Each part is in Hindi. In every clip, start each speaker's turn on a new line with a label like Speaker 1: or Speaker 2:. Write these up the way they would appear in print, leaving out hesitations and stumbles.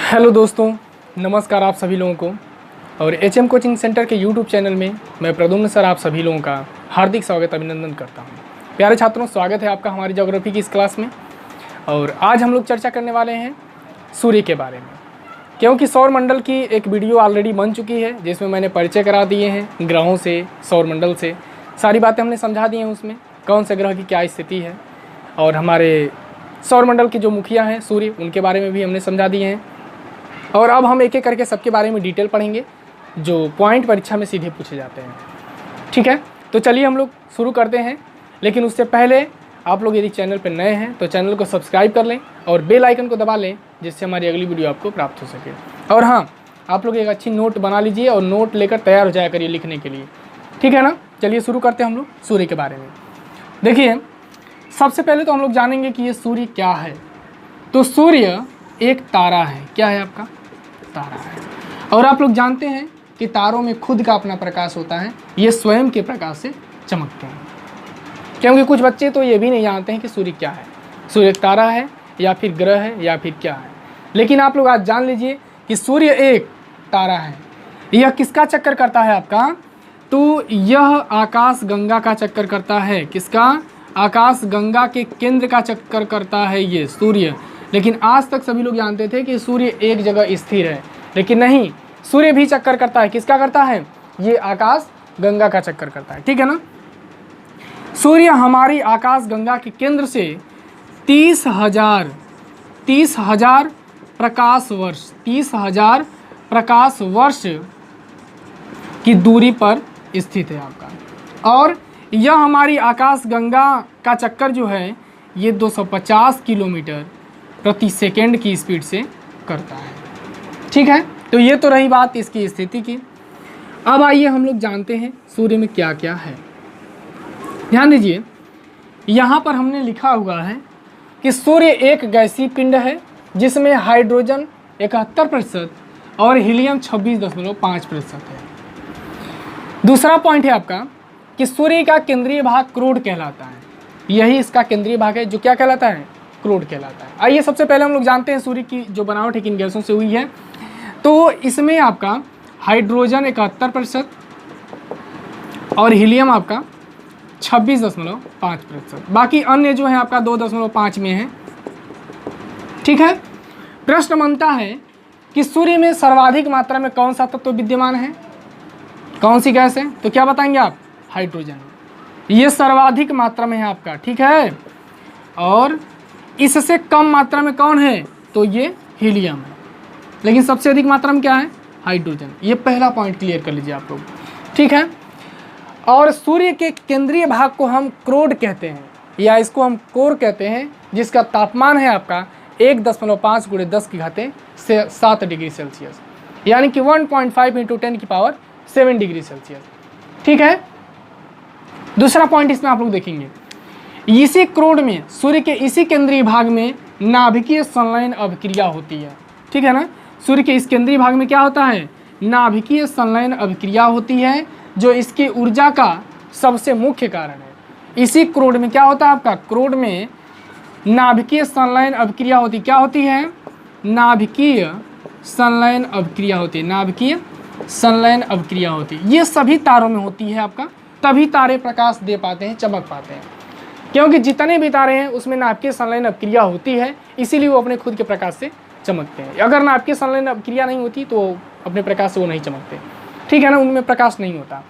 Speaker 1: हेलो दोस्तों, नमस्कार आप सभी लोगों को। और एचएम कोचिंग सेंटर के यूट्यूब चैनल में मैं प्रद्युम्न सर आप सभी लोगों का हार्दिक स्वागत अभिनंदन करता हूं। प्यारे छात्रों, स्वागत है आपका हमारी ज्योग्राफी की इस क्लास में। और आज हम लोग चर्चा करने वाले हैं सूर्य के बारे में, क्योंकि सौरमंडल की एक वीडियो ऑलरेडी बन चुकी है जिसमें मैंने परिचय करा दिए हैं ग्रहों से, सौरमंडल से, सारी बातें हमने समझा दी हैं। उसमें कौन से ग्रह की क्या स्थिति है और हमारे सौरमंडल के जो मुखिया हैं सूर्य, उनके बारे में भी हमने समझा दिए हैं। और अब हम एक एक करके सबके बारे में डिटेल पढ़ेंगे जो पॉइंट परीक्षा में सीधे पूछे जाते हैं। ठीक है, तो चलिए हम लोग शुरू करते हैं। लेकिन उससे पहले आप लोग यदि चैनल पर नए हैं तो चैनल को सब्सक्राइब कर लें और बेल आइकन को दबा लें, जिससे हमारी अगली वीडियो आपको प्राप्त हो सके। और हाँ, आप लोग एक अच्छी नोट बना लीजिए और नोट लेकर तैयार हो जाया करिए लिखने के लिए। ठीक है ना, चलिए शुरू करते हैं हम लोग सूर्य के बारे में। देखिए, सबसे पहले तो हम लोग जानेंगे कि ये सूर्य क्या है। तो सूर्य एक तारा है। क्या है आपका? तारा है। और आप लोग जानते हैं कि तारों में खुद का अपना प्रकाश होता है, ये स्वयं के प्रकाश से चमकते हैं। क्योंकि कुछ बच्चे तो ये भी नहीं जानते हैं कि सूर्य क्या है, सूर्य एक तारा है या फिर ग्रह है या फिर क्या है। लेकिन आप लोग आज जान लीजिए कि सूर्य एक तारा है। यह किसका चक्कर करता है आपका? तो यह आकाश गंगा का चक्कर करता है। किसका? आकाश गंगा के केंद्र का चक्कर करता है ये सूर्य। लेकिन आज तक सभी लोग जानते थे कि सूर्य एक जगह स्थिर है, लेकिन नहीं, सूर्य भी चक्कर करता है। किसका करता है? ये आकाश गंगा का चक्कर करता है। ठीक है ना। सूर्य हमारी आकाश गंगा के केंद्र से 30,000 प्रकाश वर्ष की दूरी पर स्थित है आपका। और यह हमारी आकाश गंगा का चक्कर जो है ये 250 किलोमीटर प्रति सेकेंड की स्पीड से करता है। ठीक है, तो ये तो रही बात इसकी स्थिति की। अब आइए हम लोग जानते हैं सूर्य में क्या क्या है। ध्यान दीजिए, यहाँ पर हमने लिखा हुआ है कि सूर्य एक गैसीय पिंड है जिसमें हाइड्रोजन 71% और हीलियम 26.5% है। दूसरा पॉइंट है आपका कि सूर्य का केंद्रीय भाग क्रोड कहलाता है। यही इसका केंद्रीय भाग है जो क्या कहलाता है? क्रोड कहलाता है। आइए सबसे पहले हम लोग जानते हैं सूर्य की जो बनावट है किन गैसों से हुई है। तो इसमें आपका हाइड्रोजन 71% और हीलियम आपका 26.5%। बाकी अन्य जो है आपका 2.5 में है। ठीक है। प्रश्न बनता है कि सूर्य में सर्वाधिक मात्रा में कौन सा तत्व विद्यमान है, कौन सी गैस है? तो क्या बताएंगे आप? हाइड्रोजन। ये सर्वाधिक मात्रा में है आपका। ठीक है। और इससे कम मात्रा में कौन है? तो ये हीलियम है। लेकिन सबसे अधिक मात्रा में क्या है? हाइड्रोजन। ये पहला पॉइंट क्लियर कर लीजिए आप लोग। ठीक है। और सूर्य के केंद्रीय भाग को हम क्रोड कहते हैं या इसको हम कोर कहते हैं, जिसका तापमान है आपका 1.5 × 10⁻7 डिग्री सेल्सियस, यानी कि 1.5 × 10⁻7 डिग्री सेल्सियस। ठीक है। दूसरा पॉइंट इसमें आप लोग देखेंगे, इसी क्रोड में, सूर्य के इसी केंद्रीय भाग में नाभिकीय संलयन अभिक्रिया होती है। ठीक है ना। सूर्य के इस केंद्रीय भाग में क्या होता है? नाभिकीय संलयन अभिक्रिया होती है, जो इसकी ऊर्जा का सबसे मुख्य कारण है। इसी क्रोड में क्या होता है आपका? क्रोड में नाभिकीय संलयन अभिक्रिया होती। क्या होती है? नाभिकीय संलयन अभिक्रिया होती है। नाभिकीय संलयन अभिक्रिया होती है। ये सभी तारों में होती है आपका, तभी तारे प्रकाश दे पाते हैं, चमक पाते हैं। क्योंकि जितने भी तारे हैं उसमें नाभिकीय संलयन अभिक्रिया होती है, इसीलिए वो अपने खुद के प्रकाश से चमकते हैं। अगर नाभिकीय संलयन अभिक्रिया नहीं होती तो अपने प्रकाश से वो नहीं चमकते। ठीक है ना, उनमें प्रकाश नहीं होता।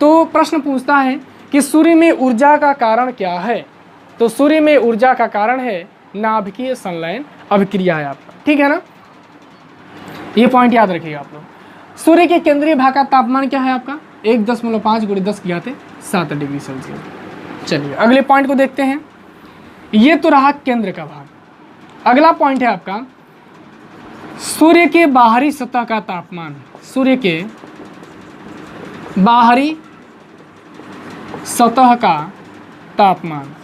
Speaker 1: तो प्रश्न पूछता है कि सूर्य में ऊर्जा का कारण क्या है? तो सूर्य में ऊर्जा का कारण है नाभिकीय संलयन अभिक्रिया है आपका। ठीक है ना, ये पॉइंट याद रखिएगा आप लोग। सूर्य के केंद्रीय भाग का तापमान क्या है आपका? 1.5 × 10⁻7 डिग्री सेल्सियस। चलिए अगले पॉइंट को देखते हैं। ये तो रहा केंद्र का भाग। अगला पॉइंट है आपका सूर्य के बाहरी सतह का तापमान। सूर्य के बाहरी सतह का तापमान।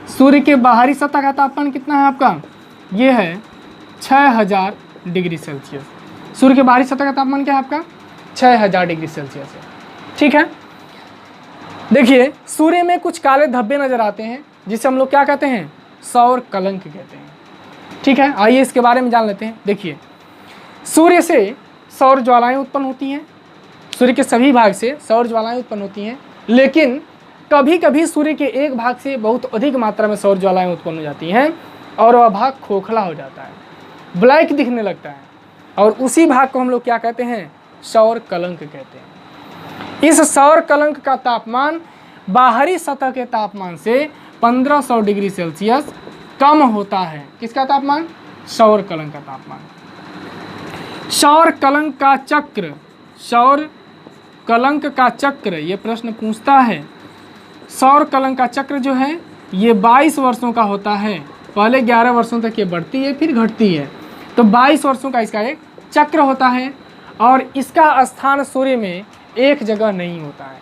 Speaker 1: सूर्य के बाहरी सतह का तापमान कितना है आपका? ये है 6000 डिग्री सेल्सियस। सूर्य के बाहरी सतह का तापमान क्या है आपका? 6000 डिग्री सेल्सियस है। ठीक है। देखिए, सूर्य में कुछ काले धब्बे नजर आते हैं जिसे हम लोग क्या कहते हैं? सौर कलंक कहते हैं। ठीक है, आइए इसके बारे में जान लेते हैं। देखिए, सूर्य से सौर ज्वालाएं उत्पन्न होती हैं, सूर्य के सभी भाग से सौर ज्वालाएं उत्पन्न होती हैं, लेकिन कभी कभी सूर्य के एक भाग से बहुत अधिक मात्रा में सौर ज्वालाएं उत्पन्न हो जाती हैं और वह भाग खोखला हो जाता है, ब्लैक दिखने लगता है, और उसी भाग को हम लोग क्या कहते हैं? सौर कलंक कहते हैं। इस सौर कलंक का तापमान बाहरी सतह के तापमान से 1500 डिग्री सेल्सियस कम होता है। किसका तापमान? सौर कलंक का तापमान। सौर कलंक का चक्र, सौर कलंक का चक्र, ये प्रश्न पूछता है। सौर कलंक का चक्र जो है ये 22 वर्षों का होता है। पहले 11 वर्षों तक ये बढ़ती है, फिर घटती है, तो 22 वर्षों का इसका एक चक्र होता है, और इसका स्थान सूर्य में एक जगह नहीं होता है,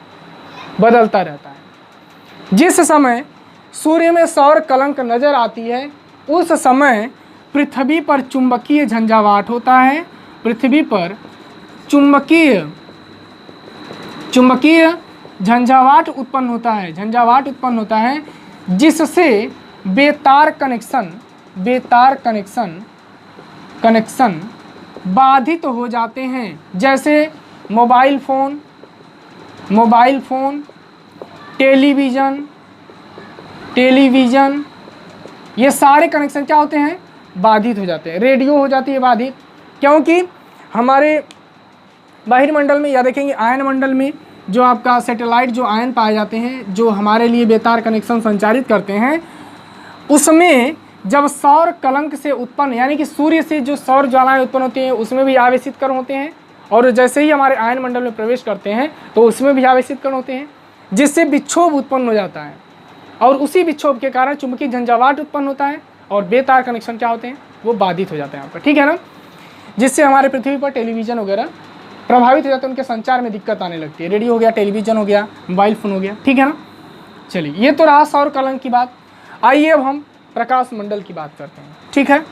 Speaker 1: बदलता रहता है। जिस समय सूर्य में सौर कलंक नजर आती है उस समय पृथ्वी पर चुंबकीय झंझावात होता है, पृथ्वी पर चुंबकीय झंझावात उत्पन्न होता है, झंझावात उत्पन्न होता है, जिससे बेतार कनेक्शन बाधित हो जाते हैं। जैसे मोबाइल फ़ोन, टेलीविज़न, ये सारे कनेक्शन क्या होते हैं? बाधित हो जाते हैं। रेडियो हो जाती है बाधित, क्योंकि हमारे बाहिरमंडल में या देखेंगे आयन मंडल में जो आपका सैटेलाइट जो आयन पाए जाते हैं, जो हमारे लिए बेतार कनेक्शन संचारित करते हैं, उसमें जब सौर कलंक से उत्पन्न यानी कि सूर्य से जो सौर ज्वालाएं उत्पन्न होती हैं उसमें भी आवेशित कण होते हैं, और जैसे ही हमारे आयन मंडल में प्रवेश करते हैं तो उसमें भी आवेशित कण होते हैं, जिससे विक्षोभ उत्पन्न हो जाता है, और उसी विक्षोभ के कारण चुंबकीय झंझावात उत्पन्न होता है और बेतार कनेक्शन क्या होते हैं? वो बाधित हो जाते हैं आपका, ठीक है ना, जिससे हमारे पृथ्वी पर टेलीविज़न वगैरह प्रभावित हो जाते हैं, उनके संचार में दिक्कत आने लगती है। रेडियो हो गया, टेलीविज़न हो गया, मोबाइल फ़ोन हो गया, ठीक है ना। चलिए, ये तो रहा सौर कलंक की बात। आइए अब हम प्रकाश मंडल की बात करते हैं, ठीक है।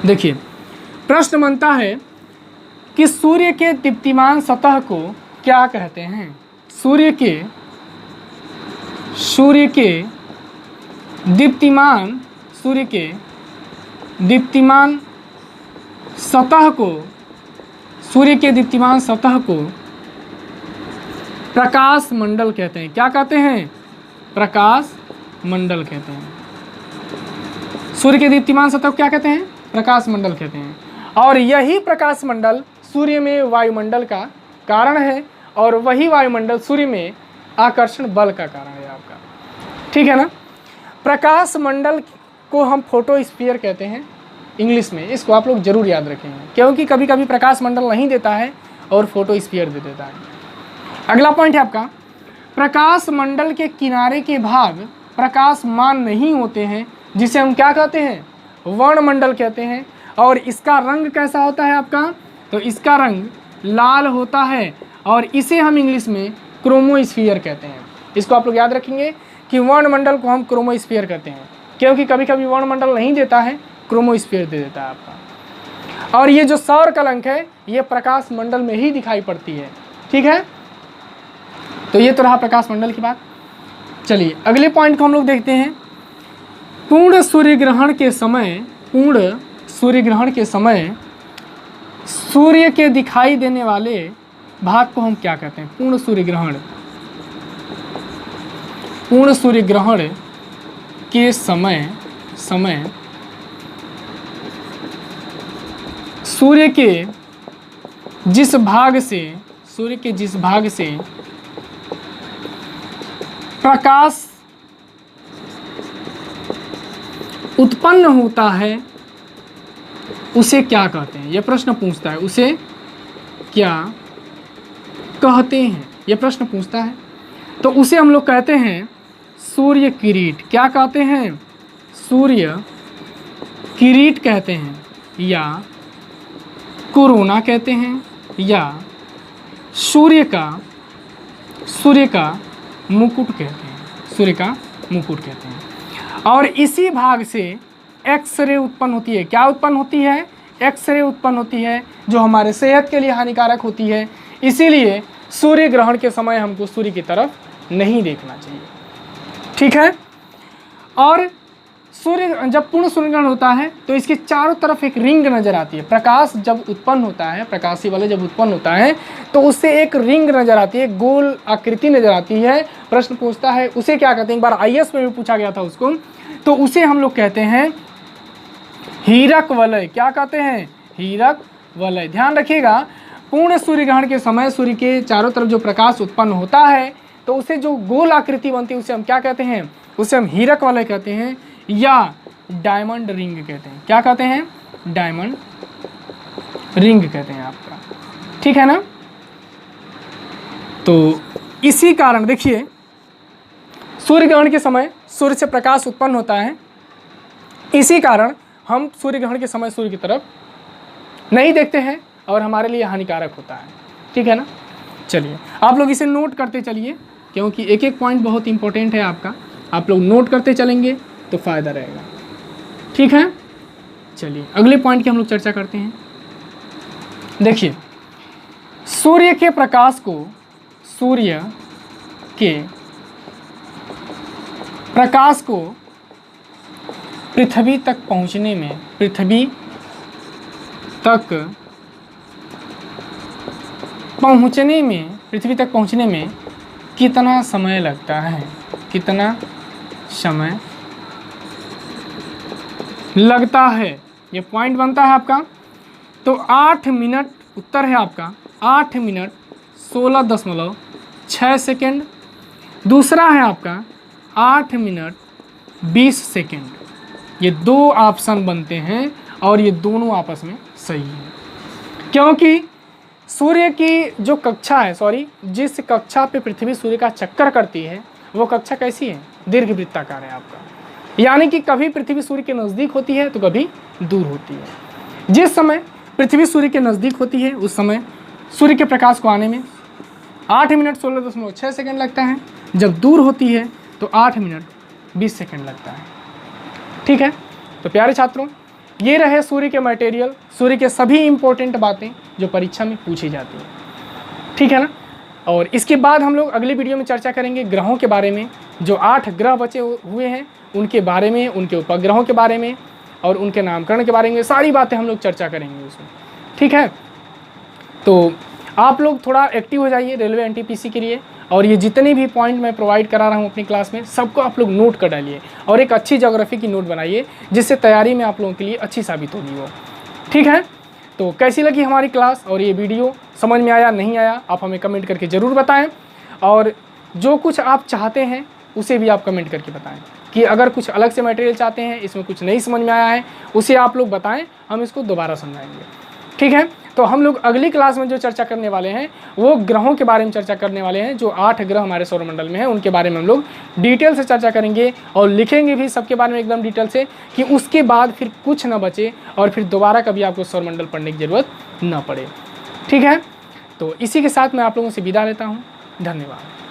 Speaker 1: देखिए, प्रश्न बनता है कि सूर्य के दीप्तिमान सतह को क्या कहते हैं? सूर्य के दीप्तिमान सतह को प्रकाश मंडल कहते हैं। क्या कहते हैं? प्रकाश मंडल कहते हैं। सूर्य के दीप्तिमान सतह को क्या कहते हैं? प्रकाश मंडल कहते हैं। और यही प्रकाश मंडल सूर्य में वायुमंडल का कारण है, और वही वायुमंडल सूर्य में आकर्षण बल का कारण है आपका, ठीक है ना। प्रकाश मंडल को हम फोटोस्फीयर कहते हैं इंग्लिश में, इसको आप लोग जरूर याद रखेंगे, क्योंकि कभी कभी प्रकाश मंडल नहीं देता है और फोटोस्फीयर दे देता है। अगला पॉइंट है आपका, प्रकाश मंडल के किनारे के भाग प्रकाशमान नहीं होते हैं, जिसे हम क्या कहते हैं? वर्णमंडल कहते हैं। और इसका रंग कैसा होता है आपका? तो इसका रंग लाल होता है, और इसे हम इंग्लिश में क्रोमोस्फीयर कहते हैं। इसको आप लोग याद रखेंगे कि वर्णमंडल को हम क्रोमोस्फीयर कहते हैं, क्योंकि कभी कभी वर्णमंडल नहीं देता है, क्रोमोस्फीयर दे देता है आपका। और ये जो सौर कलंक है ये प्रकाश मंडल में ही दिखाई पड़ती है, ठीक है। तो ये तो रहा प्रकाश मंडल की बात। चलिए, अगले पॉइंट को हम लोग देखते हैं। पूर्ण सूर्य ग्रहण के समय सूर्य के दिखाई देने वाले भाग को हम क्या कहते हैं? पूर्ण सूर्य ग्रहण के समय सूर्य के जिस भाग से प्रकाश उत्पन्न होता है उसे क्या कहते हैं? यह प्रश्न पूछता है, उसे क्या कहते हैं? यह प्रश्न पूछता है, तो उसे हम लोग कहते हैं सूर्य किरीट। क्या कहते हैं? सूर्य किरीट कहते हैं, या कोरोना कहते हैं, या सूर्य का मुकुट कहते हैं, सूर्य का मुकुट कहते हैं। और इसी भाग से एक्सरे उत्पन्न होती है। क्या उत्पन्न होती है? एक्सरे उत्पन्न होती है, जो हमारे सेहत के लिए हानिकारक होती है। इसीलिए सूर्य ग्रहण के समय हमको सूर्य की तरफ नहीं देखना चाहिए, ठीक है। और सूर्य जब पूर्ण सूर्य ग्रहण होता है तो इसके चारों तरफ एक रिंग नजर आती है। प्रकाश जब उत्पन्न होता है, प्रकाशीय वलय जब उत्पन्न होता है तो उससे एक रिंग नजर आती है, गोल आकृति नजर आती है। प्रश्न पूछता है उसे क्या कहते हैं, एक बार IAS में भी पूछा गया था उसको, तो उसे हम लोग कहते हैं हीरक वलय। क्या कहते हैं, हीरक वलय। ध्यान रखिएगा, पूर्ण सूर्य ग्रहण के समय सूर्य के चारों तरफ जो प्रकाश उत्पन्न होता है तो उसे जो गोल आकृति बनती है उसे हम क्या कहते हैं, उसे हम हीरक वलय कहते हैं या डायमंड रिंग कहते हैं। क्या कहते हैं, डायमंड रिंग कहते हैं आपका, ठीक है ना। तो इसी कारण देखिए, सूर्य ग्रहण के समय सूर्य से प्रकाश उत्पन्न होता है, इसी कारण हम सूर्य ग्रहण के समय सूर्य की तरफ नहीं देखते हैं और हमारे लिए हानिकारक होता है, ठीक है ना। चलिए आप लोग इसे नोट करते चलिए, क्योंकि एक एक पॉइंट बहुत इंपॉर्टेंट है आपका, आप लोग नोट करते चलेंगे तो फ़ायदा रहेगा, ठीक है। चलिए अगले पॉइंट की हम लोग चर्चा करते हैं। देखिए, सूर्य के प्रकाश को, सूर्य के प्रकाश को पृथ्वी तक पहुंचने में, पृथ्वी तक पहुंचने में कितना समय लगता है, कितना समय लगता है, ये पॉइंट बनता है आपका। तो 8 मिनट, उत्तर है आपका 8 मिनट 16.6 सेकेंड। दूसरा है आपका 8 मिनट 20 सेकेंड। ये दो ऑप्शन बनते हैं और ये दोनों आपस में सही है, क्योंकि सूर्य की जो कक्षा है, जिस कक्षा पे पृथ्वी सूर्य का चक्कर करती है वो कक्षा कैसी है, दीर्घवृत्ताकार है आपका। यानी कि कभी पृथ्वी सूर्य के नज़दीक होती है तो कभी दूर होती है। जिस समय पृथ्वी सूर्य के नज़दीक होती है उस समय सूर्य के प्रकाश को आने में 8 मिनट 16.6 सेकेंड लगता है, जब दूर होती है तो 8 मिनट 20 सेकेंड लगता है, ठीक है। तो प्यारे छात्रों, ये रहे सूर्य के मटेरियल, सूर्य के सभी इंपॉर्टेंट बातें जो परीक्षा में पूछी जाती है, ठीक है ना। और इसके बाद हम लोग अगली वीडियो में चर्चा करेंगे ग्रहों के बारे में, जो 8 ग्रह बचे हुए हैं उनके बारे में, उनके उपग्रहों के बारे में और उनके नामकरण के बारे में, सारी बातें हम लोग चर्चा करेंगे उसमें, ठीक है। तो आप लोग थोड़ा एक्टिव हो जाइए रेलवे NTPC के लिए, और ये जितने भी पॉइंट मैं प्रोवाइड करा रहा हूँ अपनी क्लास में सबको आप लोग नोट कर डालिए और एक अच्छी ज्योग्राफी की नोट बनाइए, जिससे तैयारी में आप लोगों के लिए अच्छी साबित होगी वो, ठीक है। तो कैसी लगी हमारी क्लास और ये वीडियो, समझ में आया नहीं आया, आप हमें कमेंट करके ज़रूर बताएं, और जो कुछ आप चाहते हैं उसे भी आप कमेंट करके बताएं कि अगर कुछ अलग से मटेरियल चाहते हैं, इसमें कुछ नहीं समझ में आया है, उसे आप लोग बताएं, हम इसको दोबारा समझाएंगे, ठीक है। तो हम लोग अगली क्लास में जो चर्चा करने वाले हैं वो ग्रहों के बारे में चर्चा करने वाले हैं, जो 8 ग्रह हमारे सौरमंडल में हैं उनके बारे में हम लोग डिटेल से चर्चा करेंगे और लिखेंगे भी सबके बारे में एकदम डिटेल से, कि उसके बाद फिर कुछ ना बचे और फिर दोबारा कभी आपको सौरमंडल पढ़ने की ज़रूरत ना पड़े, ठीक है। तो इसी के साथ मैं आप लोगों से विदा लेता हूँ, धन्यवाद।